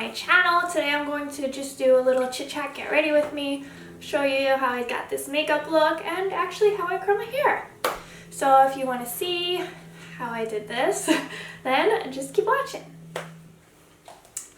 my channel. Today I'm going to just do a little chit chat, get ready with me, show you how I got this makeup look and actually how I curl my hair. So if you want to see how I did this, then just keep watching.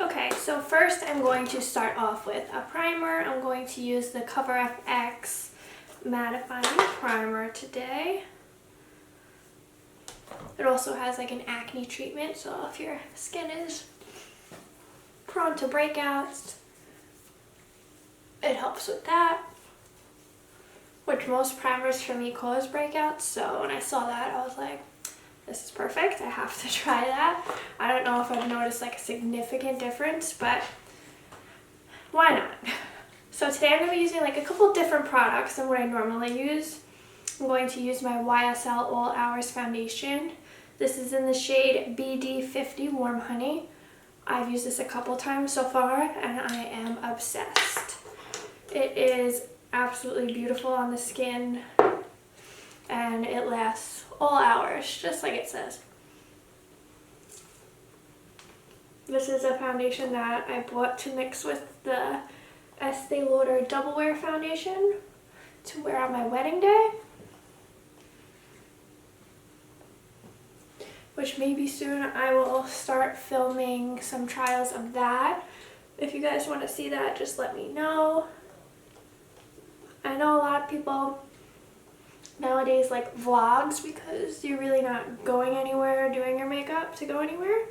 Okay, so first I'm going to start off with a primer. I'm going to use the Cover FX Mattifying Primer today. It also has like an acne treatment, so if your skin is prone to breakouts, it helps with that. Which most primers for me cause breakouts, so when I saw that I was like, this is perfect, I have to try that. I don't know if I've noticed like a significant difference, but why not? So today I'm going to be using like a couple different products than what I normally use. I'm going to use my YSL All Hours Foundation. This is in the shade BD50 Warm Honey. I've used this a couple times so far and I am obsessed. It is absolutely beautiful on the skin and it lasts all hours, just like it says. This is a foundation that I bought to mix with the Estee Lauder Double Wear Foundation to wear on my wedding day. Which maybe soon I will start filming some trials of that. If you guys want to see that, just let me know. I know a lot of people nowadays like vlogs because you're really not going anywhere doing your makeup to go anywhere.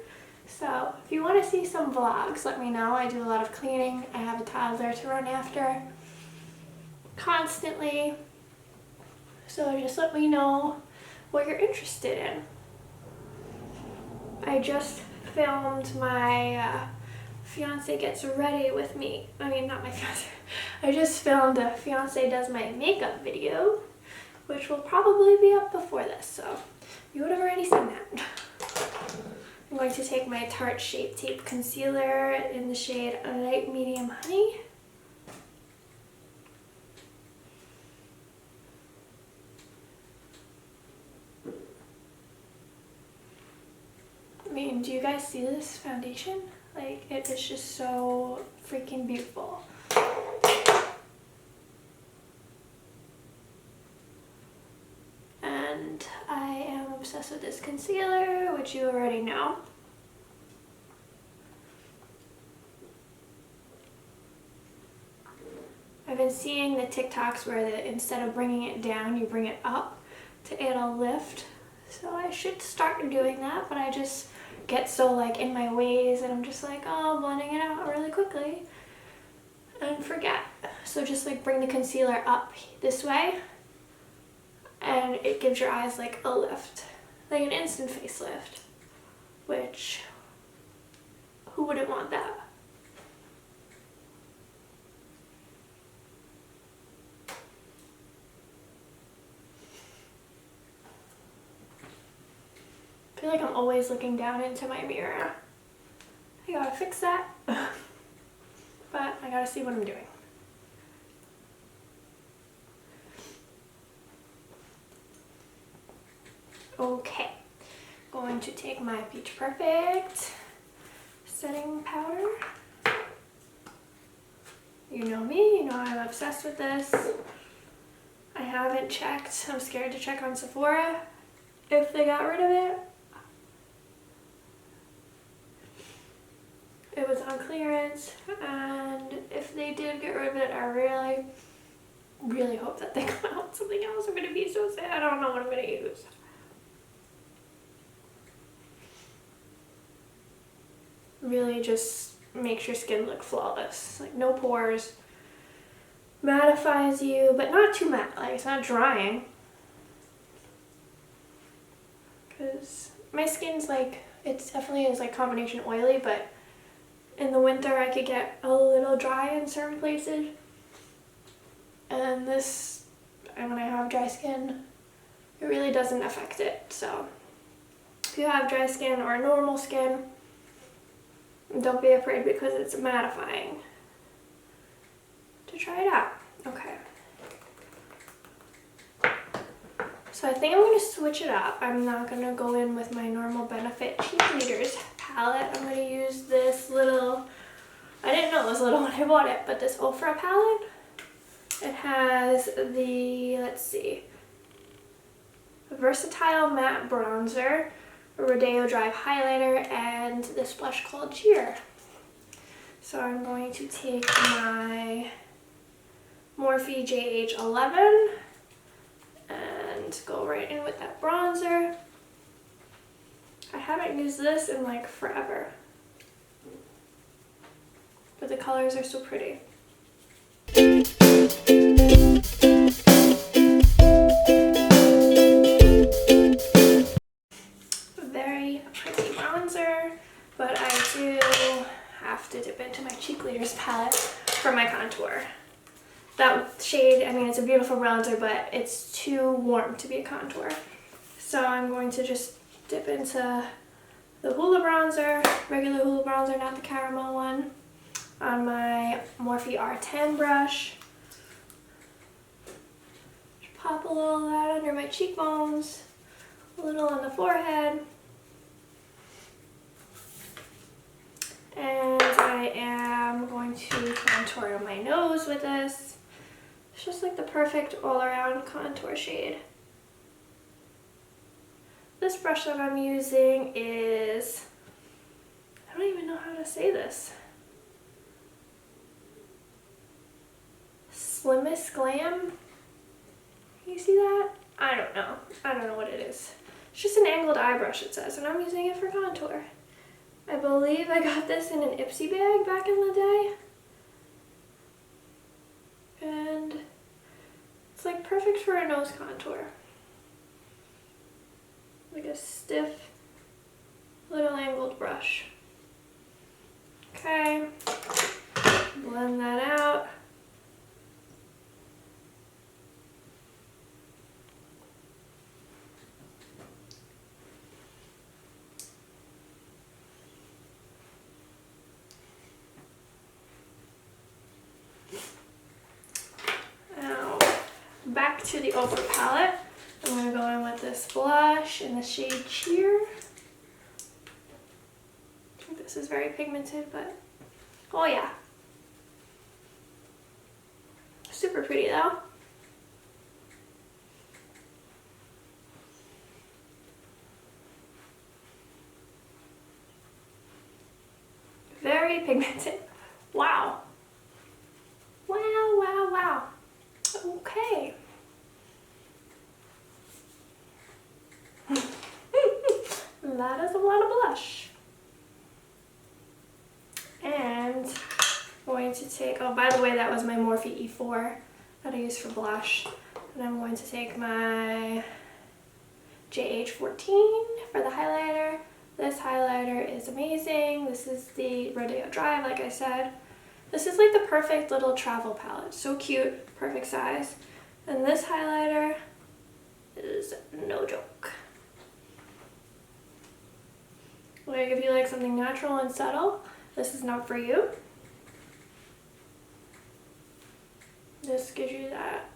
So if you want to see some vlogs, let me know. I do a lot of cleaning. I have a toddler to run after constantly. So just let me know what you're interested in. I just filmed my fiance gets ready with me. I mean, not my fiance. I just filmed a fiance does my makeup video, which will probably be up before this, so you would have already seen that. I'm going to take my Tarte Shape Tape Concealer in the shade Light Medium Honey. I mean, do you guys see this foundation? Like, it is just so freaking beautiful. And I am obsessed with this concealer, which you already know. I've been seeing the TikToks where instead of bringing it down, you bring it up to add a lift. So I should start doing that, but I just get so like in my ways and I'm just like, oh, blending it out really quickly and forget. So just like bring the concealer up this way and it gives your eyes like a lift, like an instant facelift, which who wouldn't want that? I feel like I'm always looking down into my mirror. I gotta fix that, but I gotta see what I'm doing. Okay, going to take my Peach Perfect setting powder. You know me, you know I'm obsessed with this. I haven't checked, I'm scared to check on Sephora if they got rid of it. It was on clearance, and if they did get rid of it, I really hope that they come out with something else. I'm going to be so sad. I don't know what I'm going to use. Really just makes your skin look flawless. Like no pores. Mattifies you, but not too matte. Like it's not drying. Because my skin's like, it definitely is like combination oily, but in the winter I could get a little dry in certain places. And this, and when I have dry skin, it really doesn't affect it. So if you have dry skin or normal skin, don't be afraid because it's mattifying to try it out. Okay. So I think I'm going to switch it up. I'm not going to go in with my normal Benefit Cheekleaders palette. I'm going to use this little I didn't know it was little when I bought it, but this OFRA palette, it has the, let's see, Versatile Matte Bronzer, a Rodeo Drive Highlighter, and this blush called Cheer. So I'm going to take my Morphe JH11 and go right in with that bronzer. I haven't used this in like forever, but the colors are so pretty. Very pretty bronzer, but I do have to dip into my Cheekleaders palette for my contour. That shade, I mean, it's a beautiful bronzer, but it's too warm to be a contour. So I'm going to just dip into the Hoola bronzer, regular Hoola bronzer, not the caramel one, on my Morphe R10 brush. Just pop a little of that under my cheekbones, a little on the forehead. And I am going to contour my nose with this. It's just like the perfect all-around contour shade. This brush that I'm using is, I don't even know how to say this. Slimmest Glam. You see that? I don't know. I don't know what it is. It's just an angled eye brush, it says, and I'm using it for contour. I believe I got this in an Ipsy bag back in the day. And it's like perfect for a nose contour. Like a stiff little angled brush. Okay, blend that out. Now, back to the OFRA palette. I'm going to go in with this blush in the shade Cheer. I think this is very pigmented, but oh yeah. Super pretty though. Very pigmented. Wow. Wow, wow, wow. Okay. That is a lot of blush. And I'm going to take, oh, by the way, that was my Morphe E4 that I used for blush. And I'm going to take my JH14 for the highlighter. This highlighter is amazing. This is the Rodeo Drive, like I said. This is like the perfect little travel palette. So cute, perfect size. And this highlighter is no joke. Like if you like something natural and subtle, this is not for you. This gives you that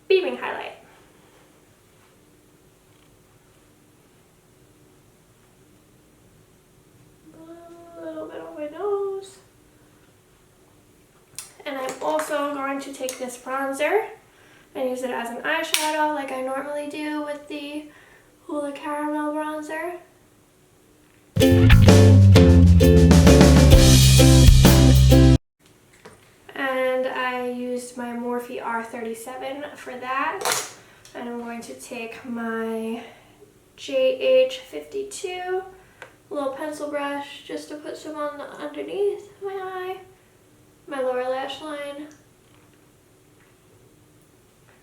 beaming highlight. A little bit on my nose. And I'm also going to take this bronzer and use it as an eyeshadow like I normally do with the Hoola Caramel bronzer. And I used my Morphe R37 for that. And I'm going to take my JH52 little pencil brush just to put some on the underneath my eye, my lower lash line.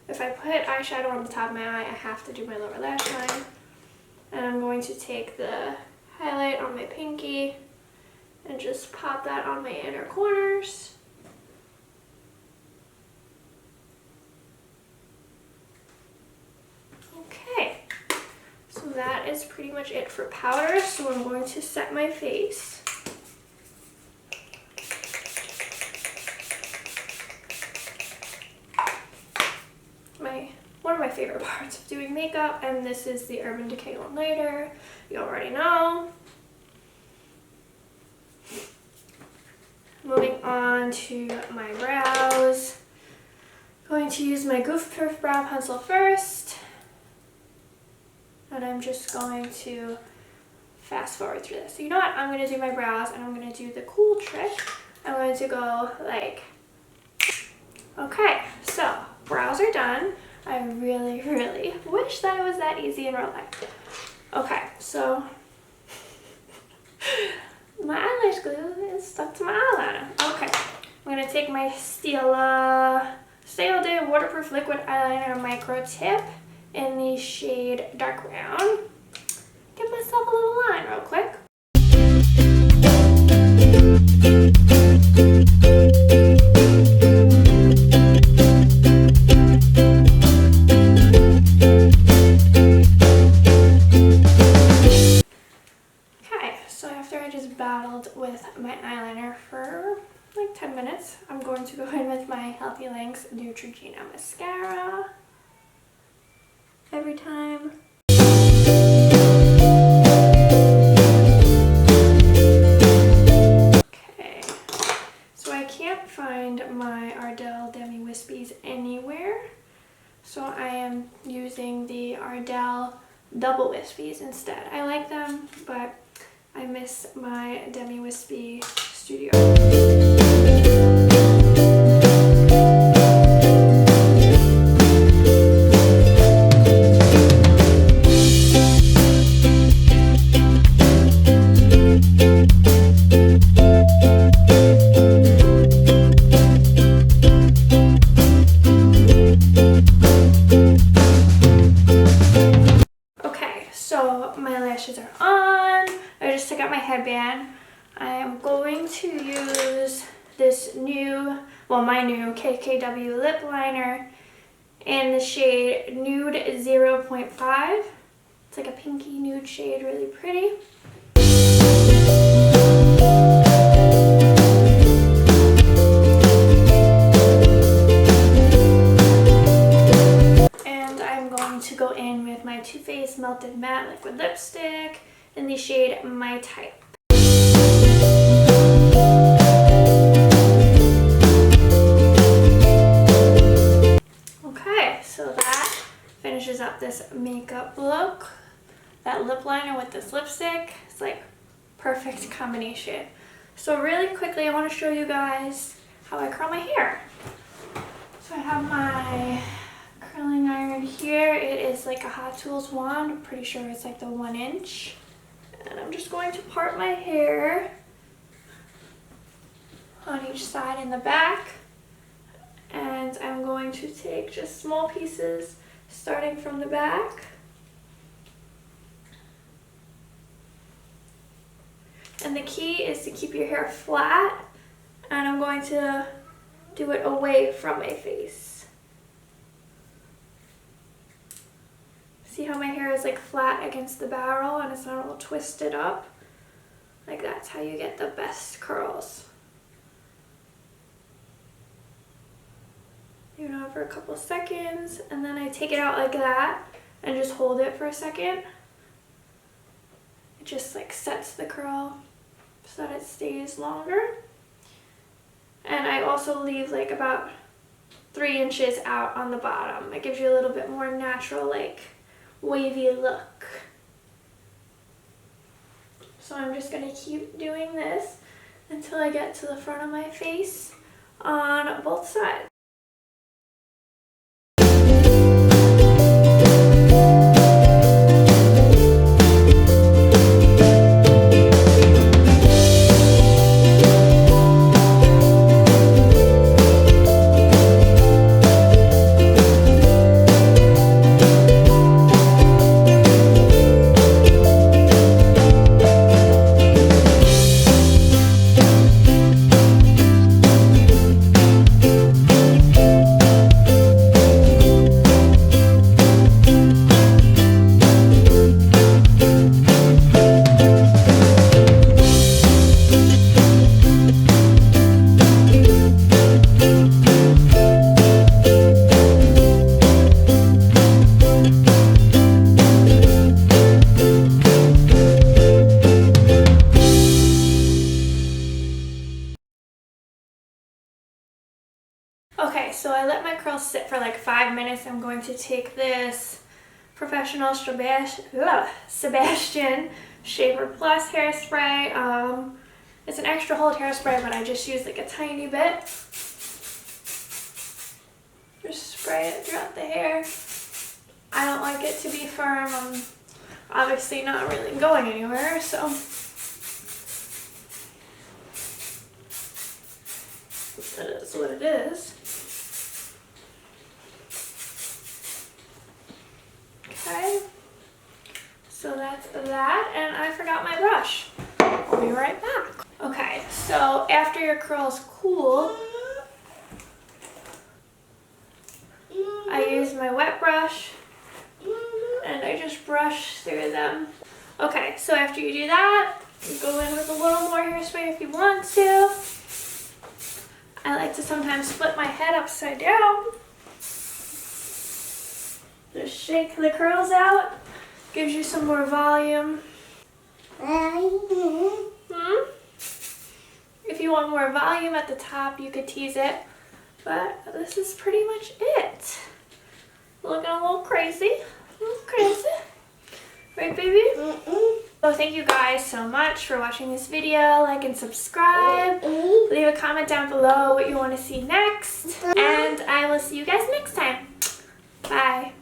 If I put eyeshadow on the top of my eye, I have to do my lower lash line. And I'm going to take the highlight on my pinky and just pop that on my inner corners. Okay, so that is pretty much it for powder. So I'm going to set my face. One of my favorite parts of doing makeup, and this is the Urban Decay All Nighter. You already know. moving on to my brows. Going to use my Goof Perf Brow Pencil first. And I'm just going to fast forward through this. So you know what? I'm going to do my brows and I'm going to do the cool trick. I'm going to go like, okay, so brows are done. I really, really wish that it was that easy in real life. Okay, so my eyelash glue is stuck to my eyeliner. Okay, I'm going to take my Stila Stay All Day Waterproof Liquid Eyeliner Micro Tip in the shade Dark Brown. Give myself a little line real quick. Okay, so after I just battled with my eyeliner for like 10 minutes, I'm going to go in with my Healthy Lengths Neutrogena mascara. Every time. Okay, so I can't find my Ardell Demi Wispies anywhere, so I am using the Ardell Double Wispies instead. I like them, but I miss my Demi Wispy Studio. Going to use this new, my new KKW lip liner in the shade Nude 0.5. It's like a pinky nude shade, really pretty. And I'm going to go in with my Too Faced Melted Matte Liquid Lipstick in the shade My Type. Finishes up this makeup look. That lip liner with this lipstick, it's like perfect combination. So really quickly, I want to show you guys how I curl my hair. So I have my curling iron here. It is like a Hot Tools wand. I'm pretty sure it's like the 1 inch. And I'm just going to part my hair on each side and the back. And I'm going to take just small pieces starting from the back. And the key is to keep your hair flat, and I'm going to do it away from my face. See how my hair is like flat against the barrel and it's not all twisted up? Like that's how you get the best curls. You know, for a couple seconds, and then I take it out like that and just hold it for a second. It just like sets the curl so that it stays longer. And I also leave like about 3 inches out on the bottom. It gives you a little bit more natural, like wavy look. So I'm just gonna keep doing this until I get to the front of my face on both sides. sit for like 5 minutes. I'm going to take this Professional Sebastian Shaver Plus hairspray. It's an extra hold hairspray, but I just use like a tiny bit. Just spray it throughout the hair. I don't like it to be firm. I'm obviously not really going anywhere, so. That is what it is. Okay. So that's that, and I forgot my brush. I'll be right back. Okay, so after your curls cool, I use my wet brush and I just brush through them. Okay, so after you do that, you go in with a little more hairspray if you want to. I like to sometimes flip my head upside down. Just shake the curls out. Gives you some more volume. If you want more volume at the top, you could tease it. But this is pretty much it. Looking a little crazy. Right, baby? So thank you guys so much for watching this video. Like and subscribe. Leave a comment down below what you want to see next. And I will see you guys next time. Bye.